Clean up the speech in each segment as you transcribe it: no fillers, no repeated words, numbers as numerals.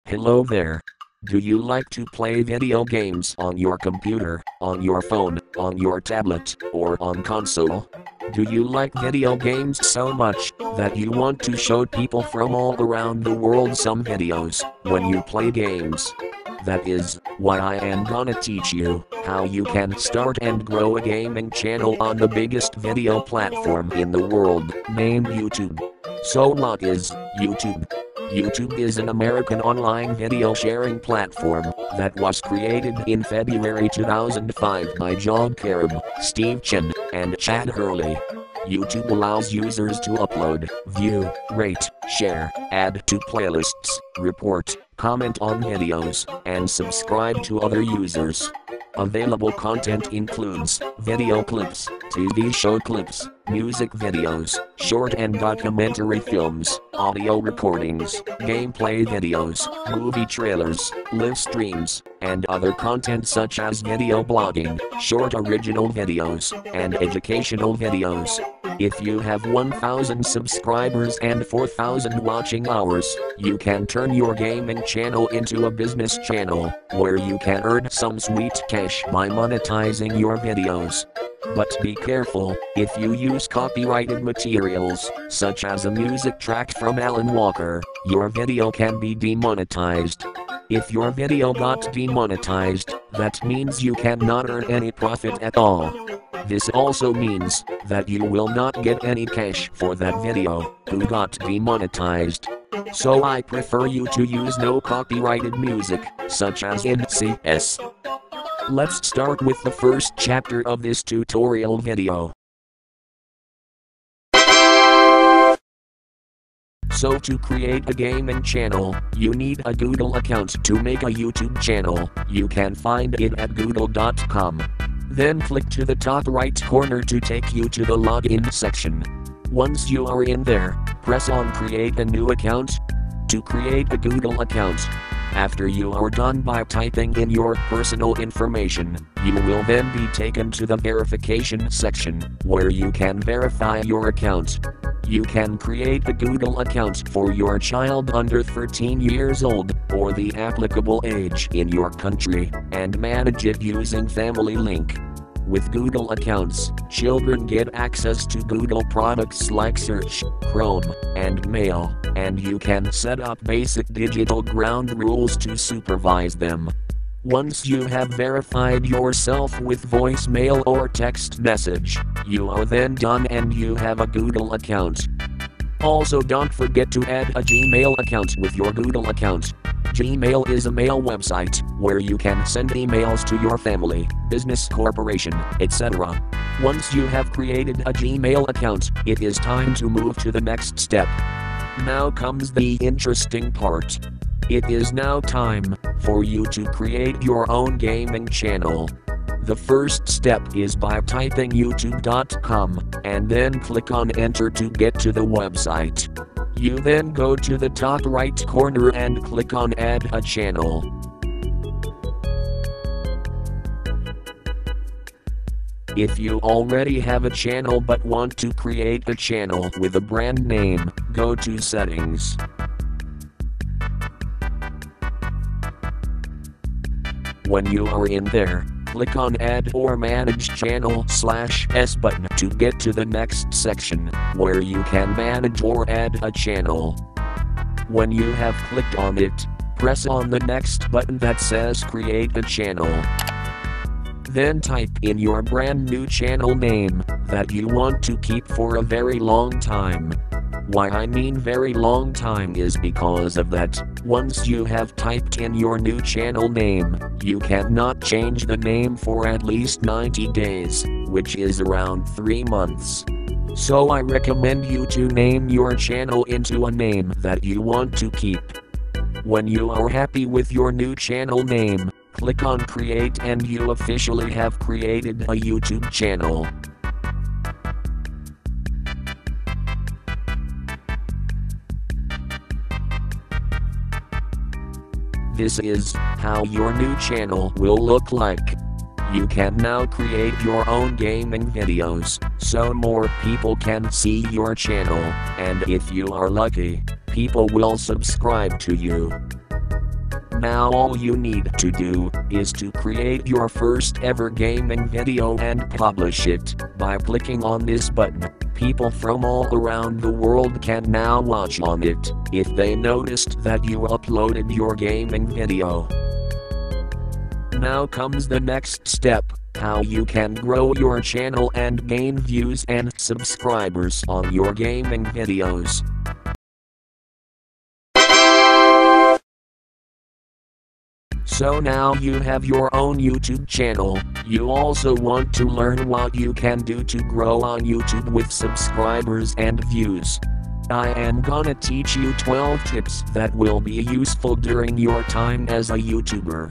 Hello there. Do you like to play video games on your computer, on your phone, on your tablet, or on console? Do you like video games so much that you want to show people from all around the world some videos when you play games? That is why I am gonna teach you how you can start and grow a gaming channel on the biggest video platform in the world, named YouTube. So what is YouTube? YouTube is an American online video sharing platform that was created in February 2005 by John Carib, Steve Chen, and Chad Hurley. YouTube allows users to upload, view, rate, share, add to playlists, report, comment on videos, and subscribe to other users. Available content includes video clips, TV show clips, music videos, short and documentary films, audio recordings, gameplay videos, movie trailers, live streams, and other content such as video blogging, short original videos, and educational videos. If you have 1,000 subscribers and 4,000 watching hours, you can turn your gaming channel into a business channel, where you can earn some sweet cash by monetizing your videos. But be careful, if you use copyrighted materials, such as a music track from Alan Walker, your video can be demonetized. If your video got demonetized, that means you cannot earn any profit at all. This also means that you will not get any cash for that video who got demonetized. So I prefer you to use no copyrighted music, such as NCS. Let's start with the first chapter of this tutorial video. So to create a gaming channel, you need a Google account to make a YouTube channel. You can find it at google.com. Then click to the top right corner to take you to the login section. Once you are in there, press on create a new account to create a Google account. After you are done by typing in your personal information, you will then be taken to the verification section, where you can verify your account. You can create a Google account for your child under 13 years old, or the applicable age in your country, and manage it using Family Link. With Google accounts, children get access to Google products like Search, Chrome, and Mail, and you can set up basic digital ground rules to supervise them. Once you have verified yourself with voicemail or text message, you are then done and you have a Google account. Also, don't forget to add a Gmail account with your Google account. Gmail is a mail website where you can send emails to your family, business, corporation, etc. Once you have created a Gmail account, it is time to move to the next step. Now comes the interesting part. It is now time for you to create your own gaming channel. The first step is by typing youtube.com and then click on enter to get to the website. You then go to the top right corner and click on add a channel. If you already have a channel but want to create a channel with a brand name, go to settings. When you are in there, click on Add or Manage Channel/S button to get to the next section, where you can manage or add a channel. When you have clicked on it, press on the next button that says Create a Channel. Then type in your brand new channel name that you want to keep for a very long time. Why I mean very long time is because of that, once you have typed in your new channel name, you cannot change the name for at least 90 days, which is around 3 months. So I recommend you to name your channel into a name that you want to keep. When you are happy with your new channel name, click on Create and you officially have created a YouTube channel. This is how your new channel will look like. You can now create your own gaming videos, so more people can see your channel, and if you are lucky, people will subscribe to you. now all you need to do is to create your first ever gaming video and publish it by clicking on this button. People from all around the world can now watch on it if they noticed that you uploaded your gaming video. Now comes the next step, how you can grow your channel and gain views and subscribers on your gaming videos. So now you have your own YouTube channel. You also want to learn what you can do to grow on YouTube with subscribers and views. I am gonna teach you 12 tips that will be useful during your time as a YouTuber.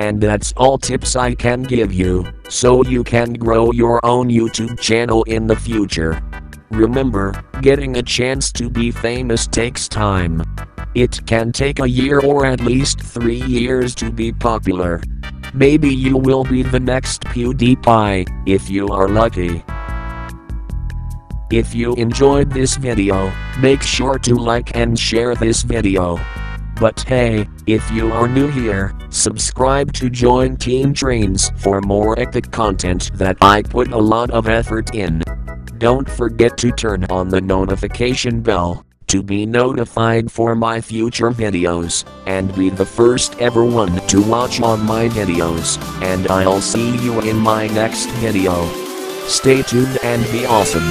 And that's all tips I can give you, so you can grow your own YouTube channel in the future. Remember, getting a chance to be famous takes time. It can take a year or at least 3 years to be popular. Maybe you will be the next PewDiePie, if you are lucky. If you enjoyed this video, make sure to like and share this video. But hey, if you are new here, subscribe to join Team Trains for more epic content that I put a lot of effort in. Don't forget to turn on the notification bell to be notified for my future videos, and be the first ever one to watch on my videos, and I'll see you in my next video. Stay tuned and be awesome.